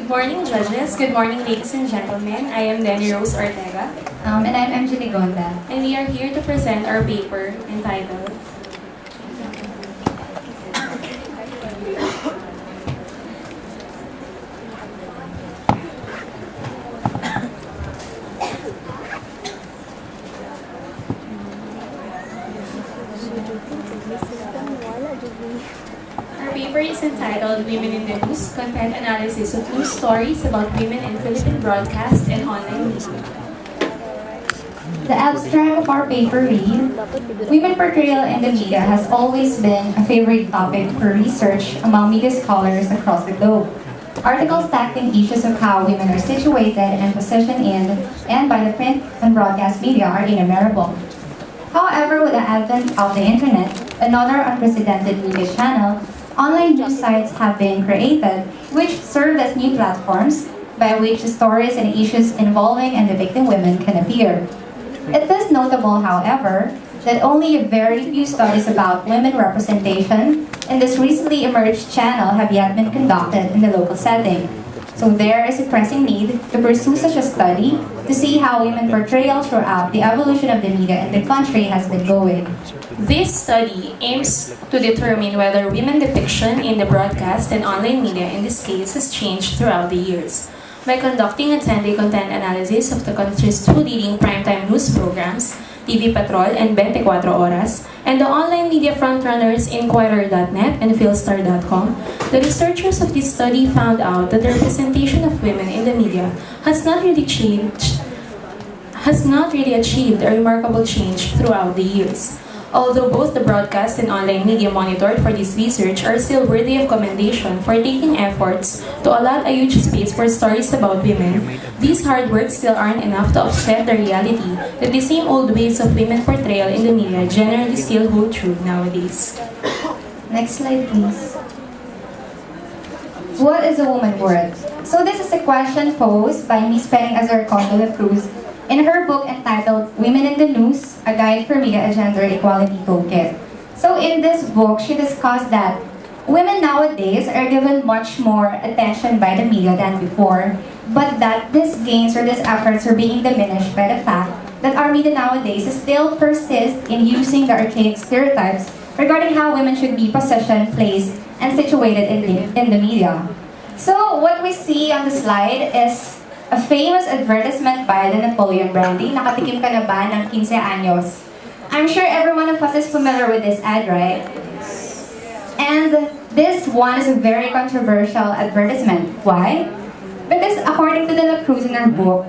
Good morning, judges. Good morning, ladies and gentlemen. I am Denny Rose Ortega. And I'm MJ Ligonda. And we are here to present our paper entitled Women in the News, Content Analysis of News Stories about Women in Philippine Broadcast and Online Media. The abstract of our paper read, women portrayal in the media has always been a favorite topic for research among media scholars across the globe. Articles tackling issues of how women are situated and positioned in and by the print and broadcast media are innumerable. However, with the advent of the internet, another unprecedented media channel, online news sites have been created which serve as new platforms by which stories and issues involving and depicting women can appear. It is notable, however, that only a very few studies about women representation in this recently emerged channel have yet been conducted in the local setting. So there is a pressing need to pursue such a study to see how women portrayal throughout the evolution of the media in the country has been going. This study aims to determine whether women depiction in the broadcast and online media in this case has changed throughout the years. By conducting a 10-day content analysis of the country's two leading primetime news programs, TV Patrol and 24 Oras, and the online media frontrunners Inquirer.net and Philstar.com, the researchers of this study found out that the representation of women in the media has not really achieved a remarkable change throughout the years. Although both the broadcast and online media monitored for this research are still worthy of commendation for taking efforts to allot a huge space for stories about women, these hard work still aren't enough to offset the reality that the same old ways of women portrayal in the media generally still hold true nowadays. Next slide, please. What is a woman worth? So this is a question posed by Ms. Penny Azarcon de la Cruz in her book entitled Women in the News, A Guide for Media and Gender Equality Toolkit. So in this book, she discussed that women nowadays are given much more attention by the media than before, but that these gains or these efforts are being diminished by the fact that our media nowadays still persists in using the archaic stereotypes regarding how women should be positioned, placed, and situated in the media. So what we see on the slide is a famous advertisement by the Napoleon brandy. Nakatikim ka na ba ng 15 anyos? I'm sure every one of us is familiar with this ad, right? And this one is a very controversial advertisement. Why? Because according to De La Cruz in her book,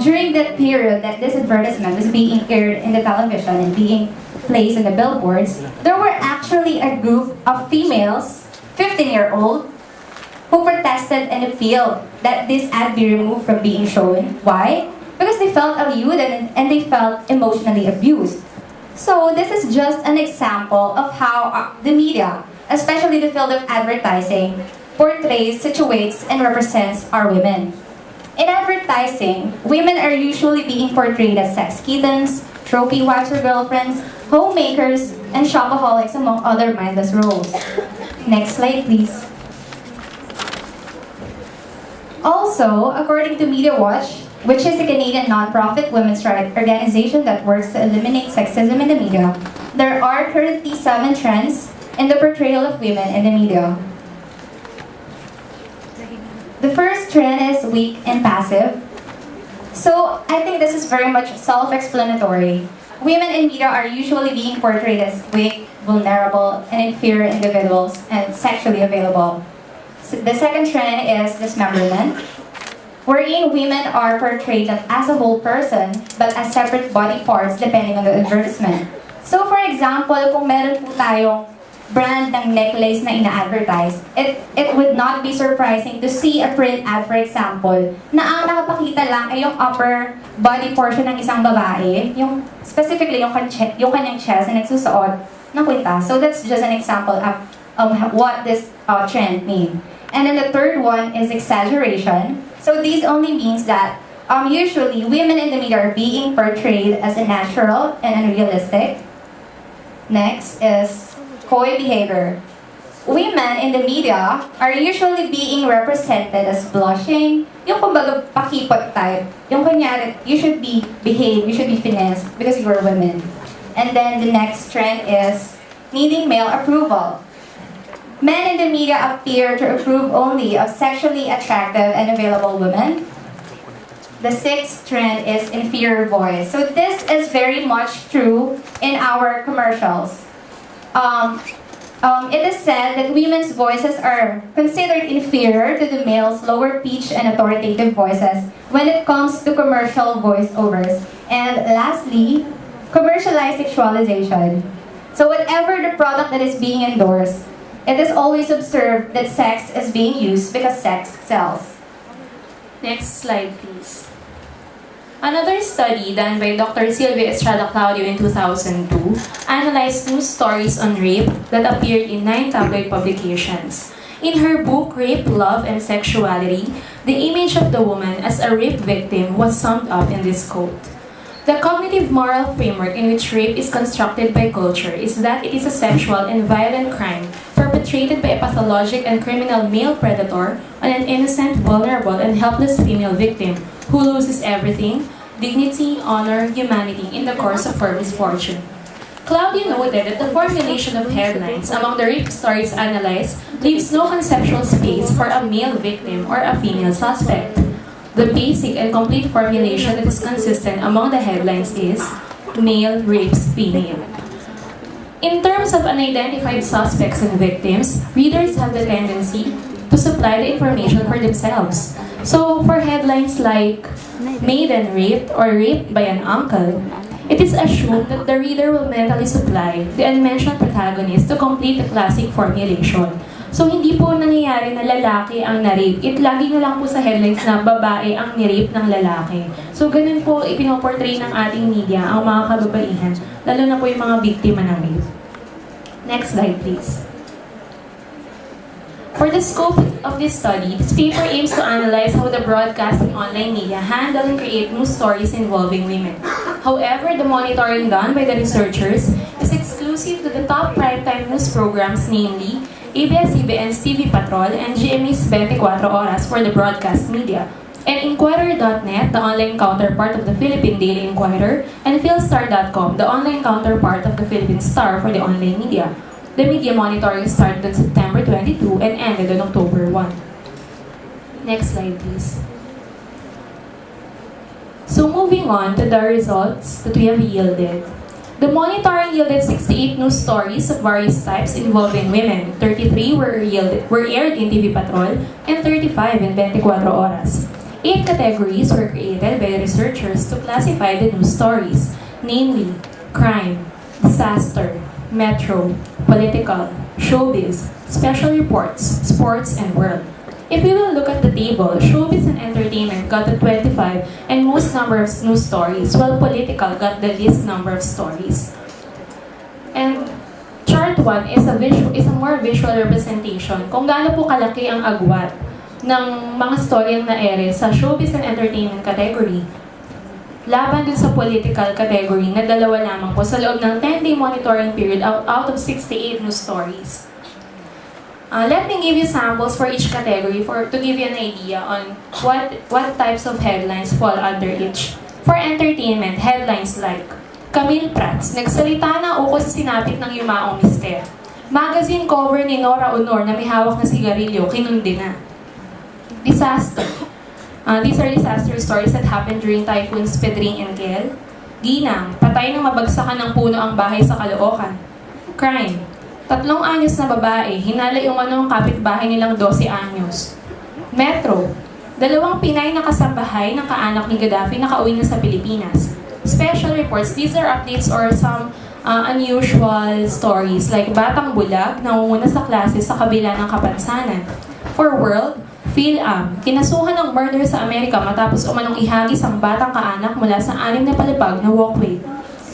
during that period that this advertisement was being aired in the television and being placed in the billboards, there were actually a group of females, 15-year-old, who protested and appealed that this ad be removed from being shown. Why? Because they felt alluded and they felt emotionally abused. So this is just an example of how the media, especially the field of advertising, portrays, situates, and represents our women. In advertising, women are usually being portrayed as sex kittens, trophy wives or girlfriends, homemakers, and shopaholics among other mindless roles. Next slide, please. Also, according to Media Watch, which is a Canadian non-profit women's rights organization that works to eliminate sexism in the media, there are currently 7 trends in the portrayal of women in the media. The first trend is weak and passive. So, I think this is very much self-explanatory. Women in media are usually being portrayed as weak, vulnerable, and inferior individuals and sexually available. The second trend is dismemberment, wherein women are portrayed not as a whole person, but as separate body parts depending on the advertisement. So for example, kung meron po tayong brand ng necklace na ina-advertise, it would not be surprising to see a print ad, for example, na ang nakapakita lang ay yung upper body portion ng isang babae, yung specifically yung kanyang chest na nagsusuot ng kwintas. So that's just an example of what this trend means. And then the third one is exaggeration. So this only means that usually women in the media are being portrayed as unnatural and unrealistic. Next is coy behavior. women in the media are usually being represented as blushing, yung kumbaga pakipot type. Yung kunyari, you should be behave, you should be finesse because you are women. And then the next trend is needing male approval. Men in the media appear to approve only of sexually attractive and available women. The sixth trend is inferior voice. So this is very much true in our commercials. It is said that women's voices are considered inferior to the male's lower pitch and authoritative voices when it comes to commercial voiceovers. And lastly, commercialized sexualization. So whatever the product that is being endorsed, it is always observed that sex is being used because sex sells. Next slide, please. Another study done by Dr. Silvia Estrada Claudio in 2002 analyzed news stories on rape that appeared in 9 tabloid publications. In her book, Rape, Love, and Sexuality, the image of the woman as a rape victim was summed up in this quote. The cognitive moral framework in which rape is constructed by culture is that it is a sexual and violent crime perpetrated by a pathologic and criminal male predator on an innocent, vulnerable, and helpless female victim who loses everything: dignity, honor, humanity in the course of her misfortune. Claudia noted that the formulation of headlines among the rape stories analyzed leaves no conceptual space for a male victim or a female suspect. The basic and complete formulation that is consistent among the headlines is male rapes female. In terms of unidentified suspects and victims, readers have the tendency to supply the information for themselves. So for headlines like maiden raped or raped by an uncle, it is assumed that the reader will mentally supply the unmentioned protagonist to complete the classic formulation. So hindi po nangyayari na lalaki ang na-rape. Lagi na lang po sa headlines na babae ang ni-rape ng lalaki. So ganun po ipinoportray ng ating media ang mga kababaihan, lalo na po yung mga biktima ng rape. Next slide, please. For the scope of this study, this paper aims to analyze how the broadcasting online media handle and create news stories involving women. However, the monitoring done by the researchers is exclusive to the top primetime news programs, namely ABS-CBN's TV Patrol and GMA's 24 Oras for the broadcast media, and Inquirer.net, the online counterpart of the Philippine Daily Inquirer, and Philstar.com, the online counterpart of the Philippine Star for the online media. The media monitoring started on September 22 and ended on October 1. Next slide, please. So moving on to the results that we have yielded. The monitoring yielded 68 news stories of various types involving women. 33 were aired in TV Patrol and 35 in 24 Oras. 8 categories were created by the researchers to classify the news stories, namely crime, disaster, metro, political, showbiz, special reports, sports, and world. If we will look at the table, showbiz and entertainment got the 25 and most number of news stories, while political got the least number of stories. And chart 1 is a more visual representation kung gaano po kalaki ang agwat ng mga storyang na-ere sa showbiz and entertainment category laban dun sa political category na dalawa lamang po sa loob ng 10-day monitoring period out of 68 news stories. Let me give you samples for each category to give you an idea on what types of headlines fall under each. For entertainment, headlines like Camille Prats, nagsalita na uko sa sinapit ng yumaong mister. Magazine cover ni Nora Honor na may hawak na sigarilyo, kinundi na. Disaster. These are disaster stories that happened during typhoons Pedring and Kel. Ginang, patay nang mabagsakan ng puno ang bahay sa Caloocan. Crime. 3 anyos na babae, hinala yung ang kapitbahay nilang 12 anyos. Metro. 2 Pinay na kasambahay ng kaanak ni Gaddafi nakauwi na sa Pilipinas. Special reports. These are updates or some unusual stories like Batang Bulag, nangunguna sa klase sa kabila ng kapansanan. For world, PhilAm, kinasuhan ng murder sa Amerika matapos umanong ihagis ang batang kaanak mula sa 6 na palipag na walkway.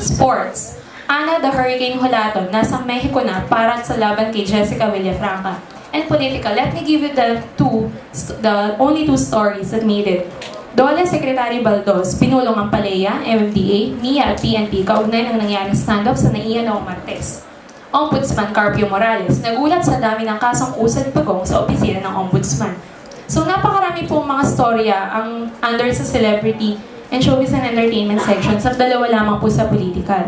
Sports. Ana the Hurricane Hulaton, nasa Mexico na para sa laban kay Jessica Villafranca. And political, let me give you the only 2 stories that made it. Dole Secretary Baldos, pinulong ang PALEA, MMDA, NIA at PNP kaugnay ng nangyaring standoff sa NAIA noong Martes. Ombudsman Carpio Morales, nagulat sa dami ng kasong usad pagong sa opisina ng Ombudsman. So napakarami pong mga storya ang under sa celebrity and showbiz and entertainment sections at dalawa lamang po sa political.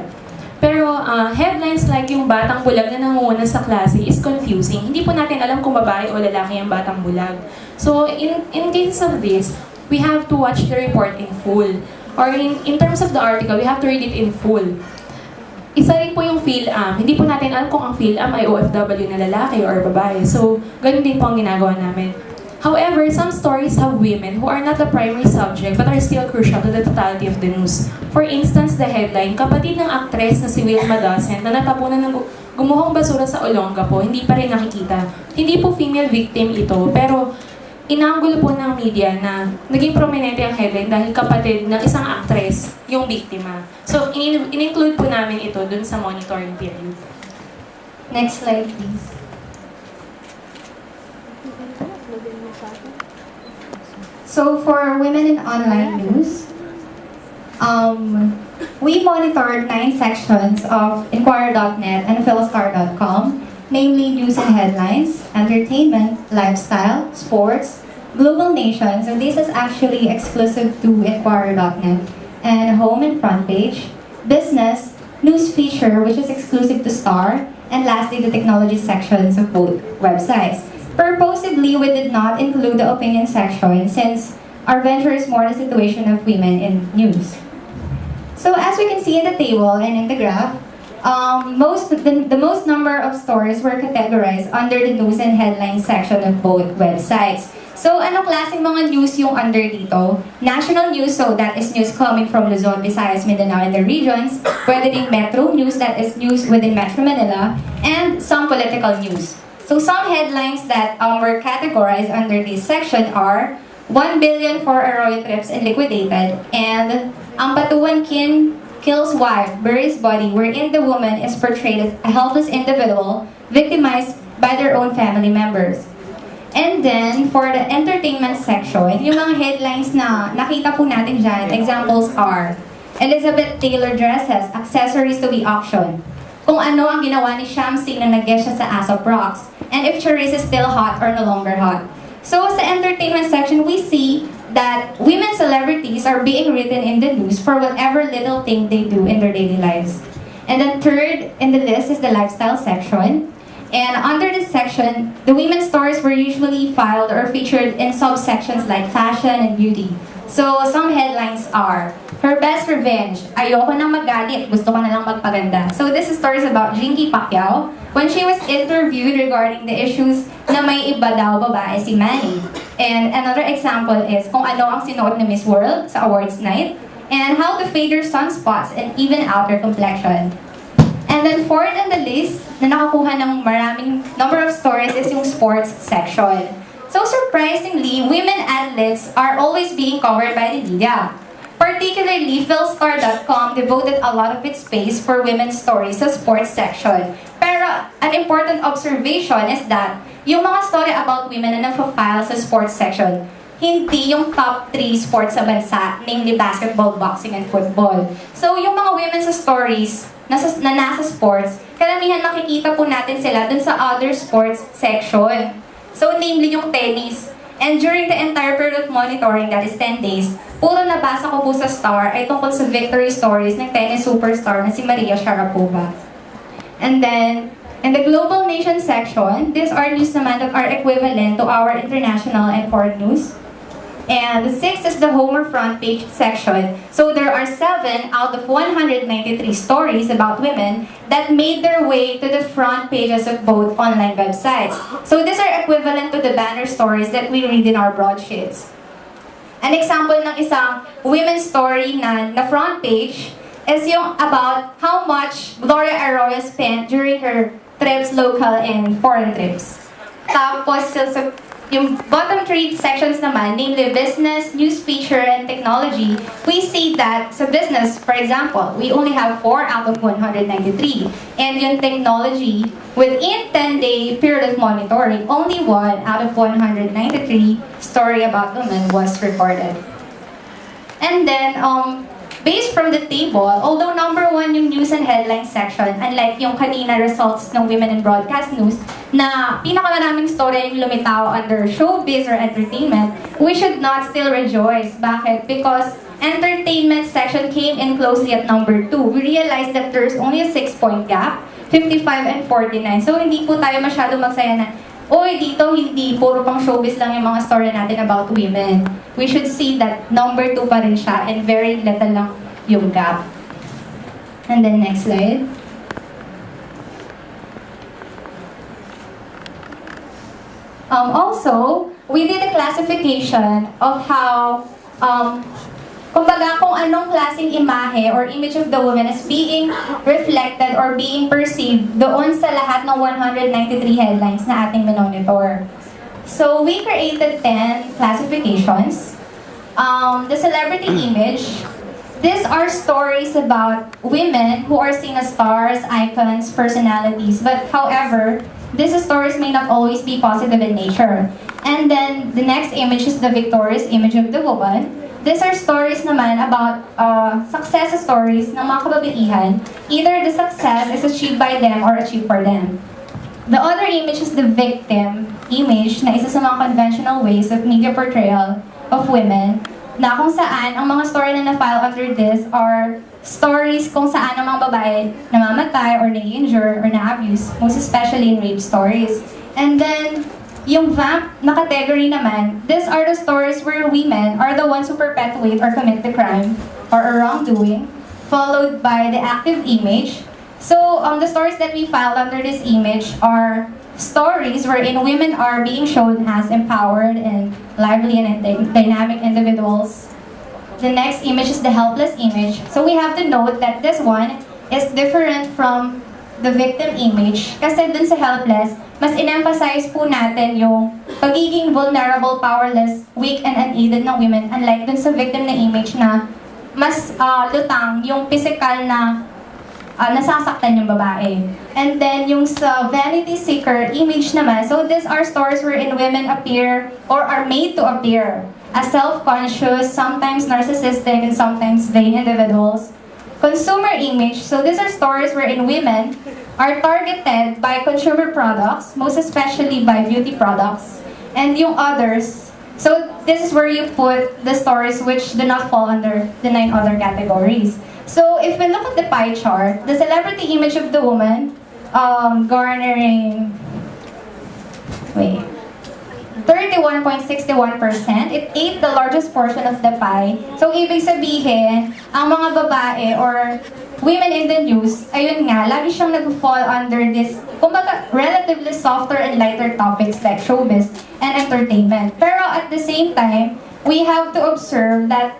Pero headlines like yung batang bulag na nangunguna sa klase is confusing. Hindi po natin alam kung babae o lalaki ang batang bulag. So in cases of this, we have to watch the report in full. Or in terms of the article, we have to read it in full. Isa rin po yung PhilAm. Hindi po natin alam kung ang PhilAm ay OFW na lalaki or babae. So, ganun din po ang ginagawa namin. However, some stories have women who are not the primary subject but are still crucial to the totality of the news. For instance, the headline, kapatid ng aktres na si Wilma Dawson na natapunan ng gumuhong basura sa Olonga po, hindi pa rin nakikita. Hindi po female victim ito, pero inanggulo po ng media na naging prominente ang headline dahil kapatid ng isang aktres yung biktima. So, in-include po namin ito dun sa monitoring period. Next slide, please. So, for women in online news, we monitored 9 sections of Inquirer.net and Philstar.com, namely news and headlines, entertainment, lifestyle, sports, global nation. So this is actually exclusive to Inquirer.net, and home and front page, business, news feature, which is exclusive to Star, and lastly, the technology sections of both websites. Purposely, we did not include the opinion section since our venture is more the situation of women in news. So as we can see in the table and in the graph, the most number of stories were categorized under the news and headlines section of both websites. So, anong klaseng mga news yung under dito? National news, so that is news coming from Luzon, Visayas, Mindanao, and the regions. Pwede ding metro news, that is news within Metro Manila. And some political news. So, some headlines that were categorized under this section are 1 billion for Arroyo trips and liquidated, and ang Batuan kin kills wife, buries body, wherein the woman is portrayed as a helpless individual victimized by their own family members. And then, for the entertainment section, yung mga headlines na nakita po natin dyan, examples are, Elizabeth Taylor dresses, accessories to be auctioned. Kung ano ang ginawa ni Shamsi na nag-guest siya sa Asap Rocks, and if Charisse is still hot or no longer hot. So, sa entertainment section, we see that women celebrities are being written in the news for whatever little thing they do in their daily lives. And then third in the list is the lifestyle section. And under this section, the women's stories were usually filed or featured in subsections like fashion and beauty. So, some headlines are, Her Best Revenge, Ayoko nang magalit, gusto ko na lang magpaganda. So, this is stories about Jinky Pacquiao when she was interviewed regarding the issues na may iba daw babae si Manny. And another example is kung ano ang sinuot ni Miss World sa awards night, and how to fade your sunspots and even out your complexion. And then fourth on the list na nakakuha ng maraming number of stories is yung sports section. So surprisingly, women athletes are always being covered by the media. Particularly, Philstar.com devoted a lot of its space for women's stories sa sports section. Pero an important observation is that yung mga story about women na nagpa-file sa sports section, hindi yung top 3 sports sa bansa, namely basketball, boxing, and football. So, yung mga women sa stories na nasa sports, karamihan makikita po natin sila dun sa other sports section. So, namely yung tennis. And during the entire period of monitoring, that is 10 days, puro nabasa ko po sa Star ay tungkol sa victory stories ng tennis superstar na si Maria Sharapova. And then, in the global nation section, these are news naman that are equivalent to our international and foreign news. And the 6th is the home or front page section. So there are 7 out of 193 stories about women that made their way to the front pages of both online websites. So these are equivalent to the banner stories that we read in our broadsheets. An example ng isang women's story na front page is yung about how much Gloria Arroyo spent during her trips, local and foreign trips. Tapos yung bottom 3 sections naman, namely business, news feature, and technology, we see that sa business, for example, we only have 4 out of 193. And yung technology, within 10-day period of monitoring, only 1 out of 193 story about women was recorded. And then, based from the table, although number one yung news and headlines section, unlike yung kanina results ng Women in Broadcast News, na pinakamaraming story yung lumitaw under showbiz or entertainment, we should not still rejoice. Bakit? Because entertainment section came in closely at number 2. We realized that there's only a 6-point gap, 55 and 49. So hindi po tayo masyado magsaya na, oy, dito hindi, puro pang showbiz lang yung mga story natin about women. We should see that number 2 pa rin siya and very little lang yung gap. And then next slide. Also, we did a classification of how, kumbaga kung anong klaseng imahe or image of the woman is being reflected or being perceived doon sa lahat ng 193 headlines na ating minonitor. So, we created 10 classifications. The celebrity image. These are stories about women who are seen as stars, icons, personalities. But however, these stories may not always be positive in nature. And then, the next image is the victorious image of the woman. These are stories naman about success stories ng mga kababaihan. Either the success is achieved by them or achieved for them. The other image is the victim image na isa sa mga conventional ways of media portrayal of women na kung saan ang mga story na na-file under this are stories kung saan ang mga babae namamatay or na-injure or na-abuse, most especially in rape stories. And then, yung vamp na category naman, these are the stories where women are the ones who perpetuate or commit the crime or a wrongdoing, followed by the active image. So, the stories that we filed under this image are stories wherein women are being shown as empowered and lively and dynamic individuals. The next image is the helpless image. So, we have to note that this one is different from the victim image kasi dun sa helpless, mas in-emphasize po natin yung pagiging vulnerable, powerless, weak, and unaided ng women, unlike dun sa victim na image na mas lutang yung physical na nasasaktan yung babae. And then yung sa vanity seeker image naman, so these are stories wherein women appear or are made to appear as self-conscious, sometimes narcissistic, and sometimes vain individuals. Consumer image, so these are stories wherein women are targeted by consumer products, most especially by beauty products, and yung others. So this is where you put the stories which do not fall under the 9 other categories. So if we look at the pie chart, the celebrity image of the woman garnering 31.61%. It ate the largest portion of the pie. So, ibig sabihin, ang mga babae or women in the news, ayun nga, lagi siyang nag-fall under this, kumbaga, relatively softer and lighter topics like showbiz and entertainment. Pero at the same time, we have to observe that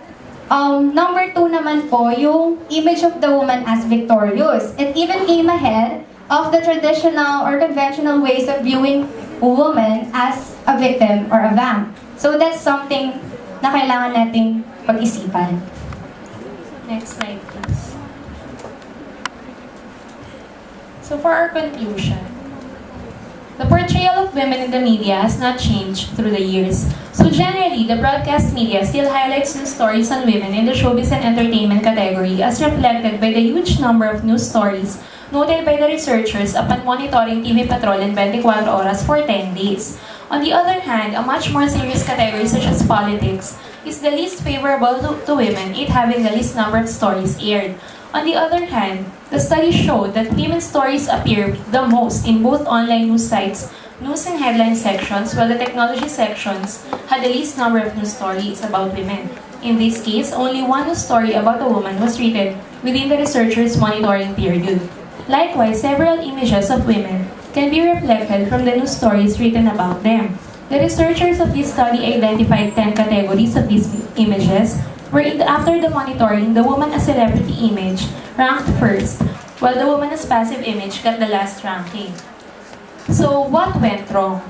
number 2 naman po, yung image of the woman as victorious. It even came ahead of the traditional or conventional ways of viewing woman as a victim or a vamp. So that's something na kailangan nating pag-isipan. Next slide, please. So for our conclusion, the portrayal of women in the media has not changed through the years. So generally, the broadcast media still highlights news stories on women in the showbiz and entertainment category as reflected by the huge number of news stories noted by the researchers upon monitoring TV Patrol and 24 Oras for 10 days. On the other hand, a much more serious category such as politics is the least favorable to women, it having the least number of stories aired. On the other hand, the study showed that women's stories appear the most in both online news sites, news and headline sections, while the technology sections had the least number of news stories about women. In this case, only one news story about a woman was rated within the researchers' monitoring period. Likewise, several images of women can be reflected from the news stories written about them. The researchers of this study identified 10 categories of these images, wherein after the monitoring, the woman as celebrity image ranked first, while the woman as passive image got the last ranking. So, what went wrong?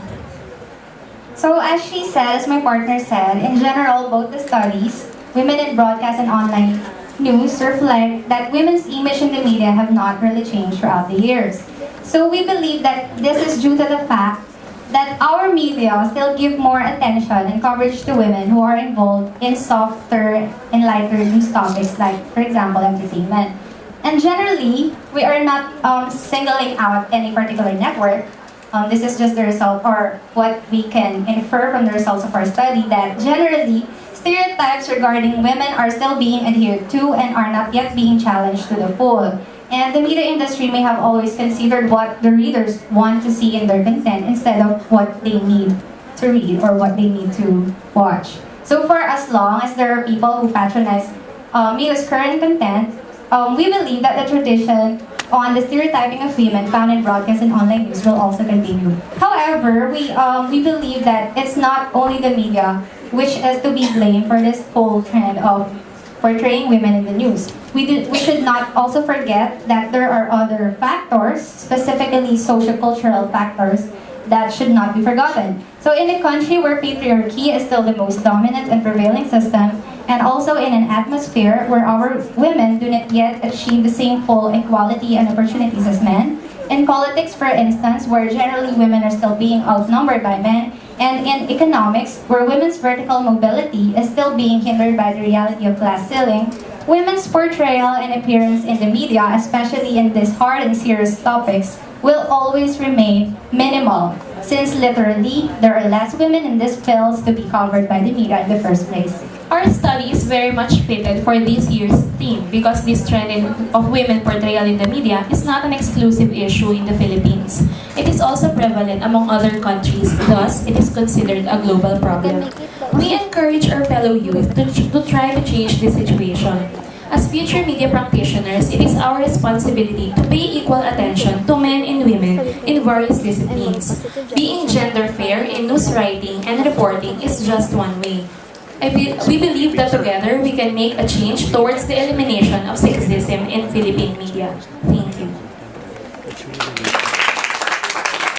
So as she said, as my partner said, in general, both the studies, women in broadcast and online news, reflect that women's image in the media have not really changed throughout the years. So we believe that this is due to the fact that our media still give more attention and coverage to women who are involved in softer and lighter news topics like, for example, entertainment. And generally, we are not singling out any particular network. This is just the result or what we can infer from the results of our study that generally, stereotypes regarding women are still being adhered to and are not yet being challenged to the full. And the media industry may have always considered what the readers want to see in their content instead of what they need to read or what they need to watch. So for as long as there are people who patronize media's current content, we believe that the tradition on the stereotyping of women found in broadcast and online news will also continue. However, we believe that it's not only the media which is to be blamed for this whole trend of portraying women in the news. We should not also forget that there are other factors, specifically socio-cultural factors, that should not be forgotten. So in a country where patriarchy is still the most dominant and prevailing system, and also in an atmosphere where our women do not yet achieve the same full equality and opportunities as men, in politics, for instance, where generally women are still being outnumbered by men, and in economics, where women's vertical mobility is still being hindered by the reality of class ceiling, women's portrayal and appearance in the media, especially in these hard and serious topics, will always remain minimal, since literally, there are less women in these fields to be covered by the media in the first place. Our study is very much fitted for this year's theme because this trend of women portrayal in the media is not an exclusive issue in the Philippines. It is also prevalent among other countries, thus it is considered a global problem. We encourage our fellow youth to try to change this situation. As future media practitioners, it is our responsibility to pay equal attention to men and women in various disciplines. Being gender fair in news writing and reporting is just one way. We believe that together we can make a change towards the elimination of sexism in Philippine media. Thank you.